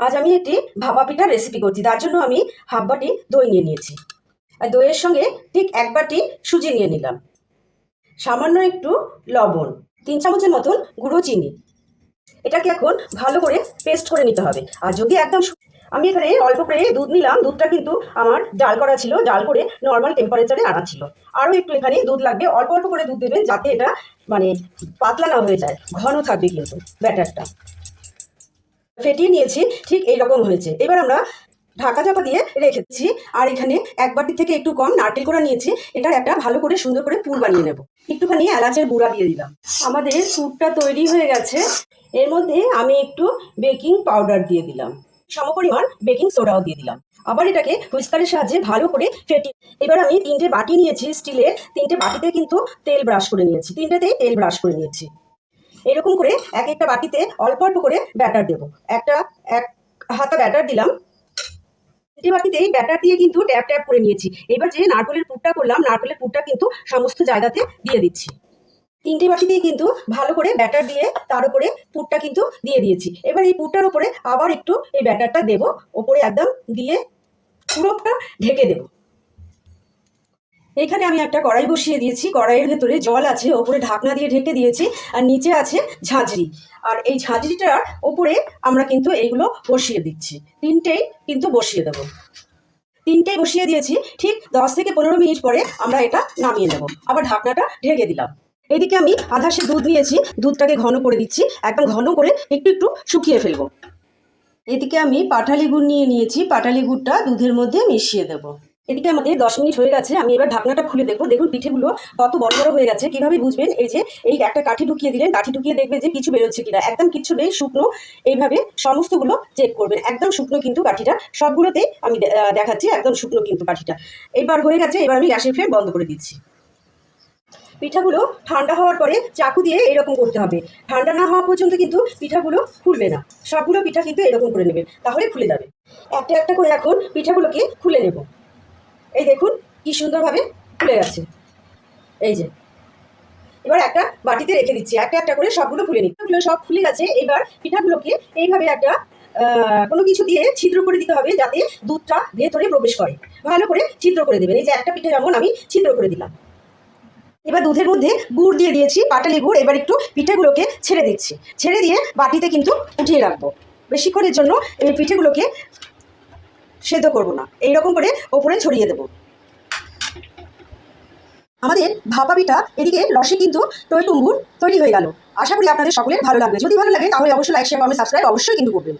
আজ আমি একটি ভাপা পিঠার রেসিপি করছি। তার জন্য আমি হাফ বাটি দই নিয়ে নিয়েছি। আর দইয়ের সঙ্গে ঠিক এক বাটি সুজি নিয়ে নিলাম, সামান্য একটু লবণ, 3 চামচের মতন গুঁড়ো চিনি। এটাকে এখন ভালো করে পেস্ট করে নিতে হবে। আর যদি একদম আমি এখানে অল্প করে দুধ নিলাম। দুধটা কিন্তু আমার জাল করা ছিল, জাল করে নর্মাল টেম্পারেচারে আনা ছিল। আরও একটু এখানে দুধ লাগবে, অল্প অল্প করে দুধ দেবেন যাতে এটা মানে পাতলা না হয়ে যায়, ঘন থাকবে কিন্তু ব্যাটারটা। ফেটিয়ে নিয়েছি, ঠিক এইরকম হয়েছে। এবার আমরা ঢাকা চাপা দিয়ে রেখেছি। আর এখানে এক বাটি থেকে একটু কম নারকেল কোড়া নিয়েছি। এটার একটা ভালো করে সুন্দর করে পুর বানিয়ে নেব। একটুখানি এলাচের গুঁড়া দিয়ে দিলাম। আমাদের পুরটা তৈরি হয়ে গেছে। এর মধ্যে আমি একটু বেকিং পাউডার দিয়ে দিলাম, সমপরিমাণ বেকিং সোডাও দিয়ে দিলাম। আবার এটাকে হুইস্কারের সাহায্যে ভালো করে ফেটি। এবার আমি 3টে বাটি নিয়েছি স্টিলের। 3টে বাটিতে কিন্তু তেল ব্রাশ করে নিয়েছি, 3টেতেই তেল ব্রাশ করে নিয়েছি। এরকম করে এক একটা বাটিতে অল্প অল্প করে ব্যাটার দেবো। এক হাতা ব্যাটার দিলাম। বাটিতেই ব্যাটার দিয়ে কিন্তু ট্যাপ ট্যাপ করে নিয়েছি। এবার যে নারকেলের পুরটা করলাম, নারকেলের পুরটা কিন্তু সমস্ত জায়গাতে দিয়ে দিচ্ছি। 3টে বাটিতেই কিন্তু ভালো করে ব্যাটার দিয়ে তার উপরে পুরটা কিন্তু দিয়ে দিয়েছি। এবার এই পুরটার উপরে আবার একটু এই ব্যাটারটা দেবো, ওপরে একদম দিয়ে পুরোটা ঢেকে দেবো। এখানে আমি একটা কড়াই বসিয়ে দিয়েছি। কড়াইয়ের ভেতরে জল আছে, ওপরে ঢাকনা দিয়ে ঢেকে দিয়েছি। আর নিচে আছে ঝাঁঝরি। আর এই ঝাঁঝরিটার ওপরে আমরা কিন্তু এইগুলো বসিয়ে দিচ্ছি। 3টেই কিন্তু বসিয়ে দেবো। 3টেই বসিয়ে দিয়েছি। ঠিক 10 থেকে 15 মিনিট পরে আমরা এটা নামিয়ে নেব। আবার ঢাকনাটা ঢেকে দিলাম। এদিকে আমি আধা সে দুধ নিয়েছি, দুধটাকে ঘন করে দিচ্ছি, একদম ঘন করে একটু একটু শুকিয়ে ফেলবো। এদিকে আমি পাটালি গুড় নিয়ে নিয়েছি, পাটালি গুড়টা দুধের মধ্যে মিশিয়ে দেবো। এদিকে আমাদের 10 মিনিট হয়ে গেছে। আমি এবার ঢাকনাটা খুলে দেখবো। দেখুন পিঠেগুলো কত বড় বড় হয়ে গেছে। কিভাবে বুঝবেন? এই যে এই একটা কাঠি ঢুকিয়ে দিলেন, কাঠি ঢুকিয়ে দেখবে যে কিছু বেরোচ্ছে কিনা। একদম কিচ্ছু নেই, শুকনো। এইভাবে সমস্তগুলো চেক করবেন। একদম শুকনো কিন্তু কাঠিটা, সবগুলোতেই আমি দেখাচ্ছি একদম শুকনো কিন্তু কাঠিটা। এবার হয়ে গেছে। এবার আমি গ্যাসের ফ্লেম বন্ধ করে দিচ্ছি। পিঠাগুলো ঠান্ডা হওয়ার পরে চাকু দিয়ে এরকম করতে হবে। ঠান্ডা না হওয়া পর্যন্ত কিন্তু পিঠাগুলো খুলবে না। সবগুলো পিঠা কিন্তু এরকম করে নেবেন, তাহলে খুলে যাবে। একটা একটা করে এখন পিঠাগুলোকে খুলে নেব। এই দেখুন কি সুন্দরভাবে খুলে গেছে। এই যে এবার একটা বাটিতে রেখে দিচ্ছি, একটা একটা করে সবগুলো খুলে নিই। সব খুলে গেছে। এবার পিঠাগুলোকে এইভাবে একটা কোনো কিছু দিয়ে ছিদ্র করে দিতে হবে, যাতে দুধটা ভেতরে প্রবেশ করে। ভালো করে ছিদ্র করে দেবেন। এই যে একটা পিঠে যেমন আমি ছিদ্র করে দিলাম। এবার দুধের মধ্যে গুড় দিয়ে দিয়েছি, পাটালি গুড়। এবার একটু পিঠেগুলোকে ছেড়ে দিচ্ছি। ছেড়ে দিয়ে বাটিতে কিন্তু উঠিয়ে রাখবো। বেশিক্ষণের জন্য এই পিঠেগুলোকে সেদ্ধ করবো না, এইরকম করে ওপরে ছড়িয়ে দেবো। আমাদের ভাপা পিঠা এদিকে রসে কিন্তু টইটুম্বুর তৈরি হয়ে গেল। আশা করি আপনাদের সকলের ভালো লাগবে। যদি ভালো লাগে তাহলে অবশ্যই লাইক, শেয়ার, কমেন্ট, সাবস্ক্রাইব অবশ্যই কিন্তু করবেন।